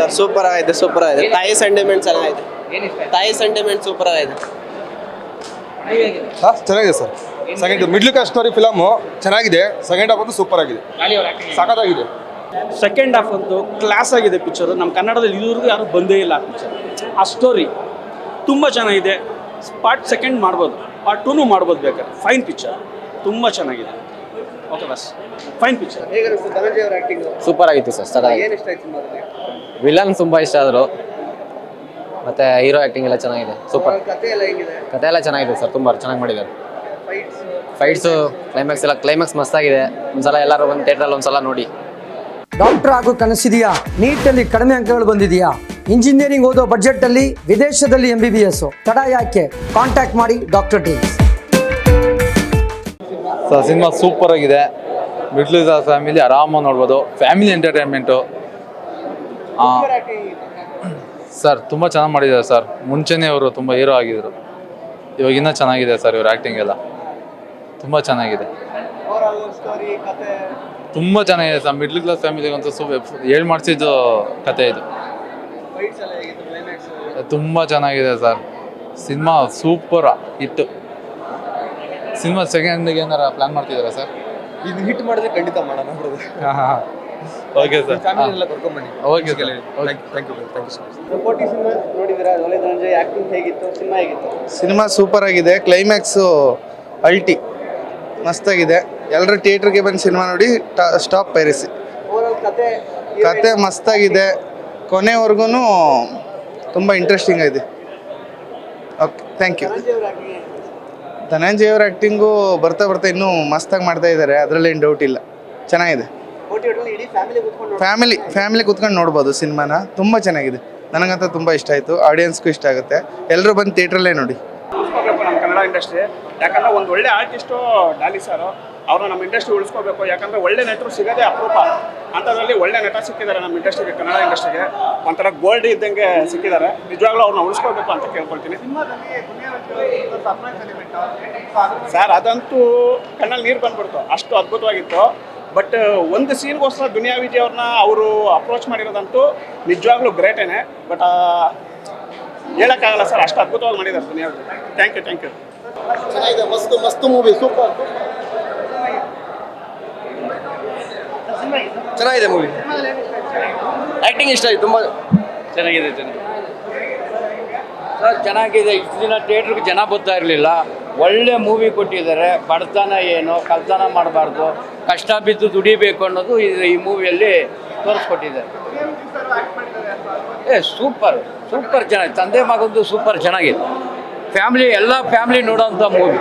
Sir, super ಆಗಿದೆ. ತಾಯಿ sentiment ಚೆನ್ನಾಗಿದೆ. ತಾಯಿ ಸೆಂಟಿಮೆಂಟ್ ಸೂಪರ್ ಆಗಿದೆ. ಚೆನ್ನಾಗಿದೆ sir. Second middle class story film ಚೆನ್ನಾಗಿದೆ. ಸೆಕೆಂಡ್ ಹಾಫ್ ಅಂತೂ ಸೂಪರ್ ಆಗಿದೆ, ಸಖತ್ತಾಗಿದೆ. ಸೆಕೆಂಡ್ ಹಾಫ್ ಅಂತೂ ಕ್ಲಾಸ್ ಆಗಿದೆ ಪಿಕ್ಚರು. ನಮ್ಮ ಕನ್ನಡದಲ್ಲಿ ಇದುವರೆಗೂ ಯಾರು ಬಂದೇ ಇಲ್ಲ ಆ ಪಿಕ್ಚರ್. ಆ ಸ್ಟೋರಿ ತುಂಬ ಚೆನ್ನಾಗಿದೆ. ಪಾರ್ಟ್ ಸೆಕೆಂಡ್ ಮಾಡ್ಬೋದು, ಪಾರ್ಟ್ 2 ಮಾಡ್ಬೋದು ಬೇಕಾದ್ರೆ. ಫೈನ್ ಪಿಕ್ಚರ್, ತುಂಬ ಚೆನ್ನಾಗಿದೆ. Okay bus, fine picture. Super ಆಗಿತ್ತು ಸರ್. ವಿಲನ್ ತುಂಬ ಇಷ್ಟ ಆದರು. ಮತ್ತೆ ಹೀರೋ ಆ್ಯಕ್ಟಿಂಗ್ ಎಲ್ಲ ಚೆನ್ನಾಗಿದೆ. ಸೂಪರ್. ಕತೆ ಎಲ್ಲ ಚೆನ್ನಾಗಿದೆ ಸರ್, ತುಂಬ ಚೆನ್ನಾಗಿ ಮಾಡಿದ್ದಾರೆ. ಫೈಟ್ಸು ಕ್ಲೈಮ್ಯಾಕ್ಸ್ ಮಸ್ತಾಗಿದೆ. ಒಂದ್ಸಲ ಎಲ್ಲರೂ ಒಂದು ಥಿಯೇಟ್ರಲ್ಲಿ ಒಂದ್ಸಲ ನೋಡಿ. ಡಾಕ್ಟರ್ ಆಗೋ ಕನಸಿದೆಯಾ? ನೀಟಲ್ಲಿ ಕಡಿಮೆ ಅಂಕಗಳು ಬಂದಿದೆಯಾ? ಇಂಜಿನಿಯರಿಂಗ್ ಓದೋ ಬಜೆಟಲ್ಲಿ ವಿದೇಶದಲ್ಲಿ MBBS ತಡ ಯಾಕೆ? ಕಾಂಟ್ಯಾಕ್ಟ್ ಮಾಡಿ ಡಾಕ್ಟರ್ ಡ್ರೀಮ್ಸ್. ಸಿನಿಮಾ ಸೂಪರ್ ಆಗಿದೆ. ಮಿಡ್ಲ್ ಕ್ಲಾಸ್ ಫ್ಯಾಮಿಲಿ ಆರಾಮಾಗಿ ನೋಡ್ಬೋದು. Family entertainment sir. ತುಂಬ ಚೆನ್ನಾಗಿ ಮಾಡಿದ್ದಾರೆ ಸರ್. ಮುಂಚೆನೇ ಅವರು ತುಂಬ ಹೀರೋ ಆಗಿದ್ರು, ಇವಾಗ ಇನ್ನೂ ಚೆನ್ನಾಗಿದೆ ಸರ್. ಇವ್ರ ಆ್ಯಕ್ಟಿಂಗ್ ಎಲ್ಲ ತುಂಬ ಚೆನ್ನಾಗಿದೆ. ತುಂಬ ಚೆನ್ನಾಗಿದೆ ಸರ್. ಮಿಡ್ಲ್ ಕ್ಲಾಸ್ ಫ್ಯಾಮಿಲಿಗಂತೂ ಹೇಳಿ ಮಾಡಿಸಿದ್ದು ಕತೆ ಇದು. ತುಂಬ ಚೆನ್ನಾಗಿದೆ sir. Cinema super hit. Cinema ಸೆಕೆಂಡ್ಗೆ ಏನಾರ ಪ್ಲಾನ್ ಮಾಡ್ತಿದ್ದೀರಾ ಸರ್? ಇದು ಹಿಟ್ ಮಾಡಿದ್ರೆ ಖಂಡಿತ ಮಾಡೋಣ. Okay sir, okay sir. Cinema super ಆಗಿದೆ. ಕ್ಲೈಮ್ಯಾಕ್ಸು ಅಲ್ಟಿ ಮಸ್ತಾಗಿದೆ. ಎಲ್ಲರೂ ಥಿಯೇಟ್ರಿಗೆ ಬಂದು ಸಿನಿಮಾ ನೋಡಿ ಸ್ಟಾಪ್ ಪೈರಸಿ. ಕತೆ ಮಸ್ತಾಗಿದೆ. ಕೊನೆವರೆಗೂ ತುಂಬ ಇಂಟ್ರೆಸ್ಟಿಂಗ್ ಆಗಿದೆ. Okay, thank you. ಧನಂಜಯ್ ಅವ್ರ ಆ್ಯಕ್ಟಿಂಗು ಬರ್ತಾ ಇನ್ನೂ ಮಸ್ತಾಗಿ ಮಾಡ್ತಾ ಇದ್ದಾರೆ, ಅದರಲ್ಲೇನು ಡೌಟ್ ಇಲ್ಲ. ಚೆನ್ನಾಗಿದೆ. ಫ್ಯಾಮಿಲಿ ಕೂತ್ಕೊಂಡು ನೋಡ್ಬೋದು ಸಿನಿಮಾನ. ತುಂಬ ಚೆನ್ನಾಗಿದೆ. ನನಗಂತೂ ತುಂಬ ಇಷ್ಟ ಆಯಿತು. ಆಡಿಯನ್ಸ್ಗೂ ಇಷ್ಟ ಆಗುತ್ತೆ. ಎಲ್ಲರೂ ಬಂದು ಥಿಯೇಟ್ರಲ್ಲೇ ನೋಡಿ. ನಮ್ಮ ಕನ್ನಡ ಇಂಡಸ್ಟ್ರಿ, ಯಾಕಂದರೆ ಒಂದು ಒಳ್ಳೆ ಆರ್ಟಿಸ್ಟು ಡಾಲಿ ಸರ್, ಅವ್ರನ್ನ ನಮ್ಮ ಇಂಡಸ್ಟ್ರಿ ಉಳಿಸ್ಕೋಬೇಕು. ಯಾಕಂದರೆ ಒಳ್ಳೆ ನಟರು ಸಿಗೋದೇ ಅಪರೂಪ. ಅಂಥದ್ರಲ್ಲಿ ಒಳ್ಳೆ ನಟ ಸಿಕ್ಕಿದ್ದಾರೆ ನಮ್ಮ ಇಂಡಸ್ಟ್ರಿಗೆ, ಕನ್ನಡ ಇಂಡಸ್ಟ್ರಿಗೆ. ಒಂಥರ ಗೋಲ್ಡ್ ಇದ್ದಂಗೆ ಸಿಕ್ಕಿದ್ದಾರೆ. ನಿಜವಾಗ್ಲೂ ಅವ್ರನ್ನ ಉಳಿಸ್ಕೋಬೇಕು ಅಂತ ಕೇಳ್ಕೊಳ್ತೀನಿ ಸರ್. ಅದಂತೂ ಕಣ್ಣಲ್ಲಿ ನೀರು ಬಂದ್ಬಿಡ್ತು, ಅಷ್ಟು ಅದ್ಭುತವಾಗಿತ್ತು. ಬಟ್ ಒಂದು ಸೀನ್ಗೋಸ್ಕರ ದುನಿಯಾ ವಿಜಯ್ ಅವ್ರನ್ನ ಅವರು ಅಪ್ರೋಚ್ ಮಾಡಿರೋದಂತೂ ನಿಜವಾಗ್ಲೂ ಗ್ರೇಟೇನೆ. ಬಟ್ ಹೇಳೋಕ್ಕಾಗಲ್ಲ ಸರ್, ಅಷ್ಟು ಅದ್ಭುತವಾಗಿ ಮಾಡಿದ್ದಾರೆ ದುನಿಯಾ ವಿಜಯ್. Thank you. ಚೆನ್ನಾಗಿದೆ. ಮಸ್ತ್ ಮೂವಿ. ಸೂಪರ್. ಚೆನ್ನಾಗಿದೆ ಮೂವಿ. ಆ್ಯಕ್ಟಿಂಗ್ ಇಷ್ಟ ಆಯ್ತು, ತುಂಬ ಚೆನ್ನಾಗಿದೆ. ಸರ್ ಚೆನ್ನಾಗಿದೆ. ಇಷ್ಟು ದಿನ ಥಿಯೇಟ್ರಿಗೆ ಜನ ಬರ್ತಾ ಇರಲಿಲ್ಲ. ಒಳ್ಳೆ ಮೂವಿ ಕೊಟ್ಟಿದ್ದಾರೆ. ಬಡತನ ಏನು, ಕಳ್ತನ ಮಾಡಬಾರ್ದು, ಕಷ್ಟ ಬಿದ್ದು ದುಡಿಬೇಕು ಅನ್ನೋದು ಈ ಮೂವಿಯಲ್ಲಿ ತೋರಿಸ್ಕೊಟ್ಟಿದ್ದಾರೆ. ಸೂಪರ್ ಚೆನ್ನಾಗಿದೆ. ತಂದೆ ಮಗಂದು ಸೂಪರ್ ಚೆನ್ನಾಗಿದೆ. ಎಲ್ಲ ಫ್ಯಾಮಿಲಿ ನೋಡೋಂಥ ಮೂವಿ.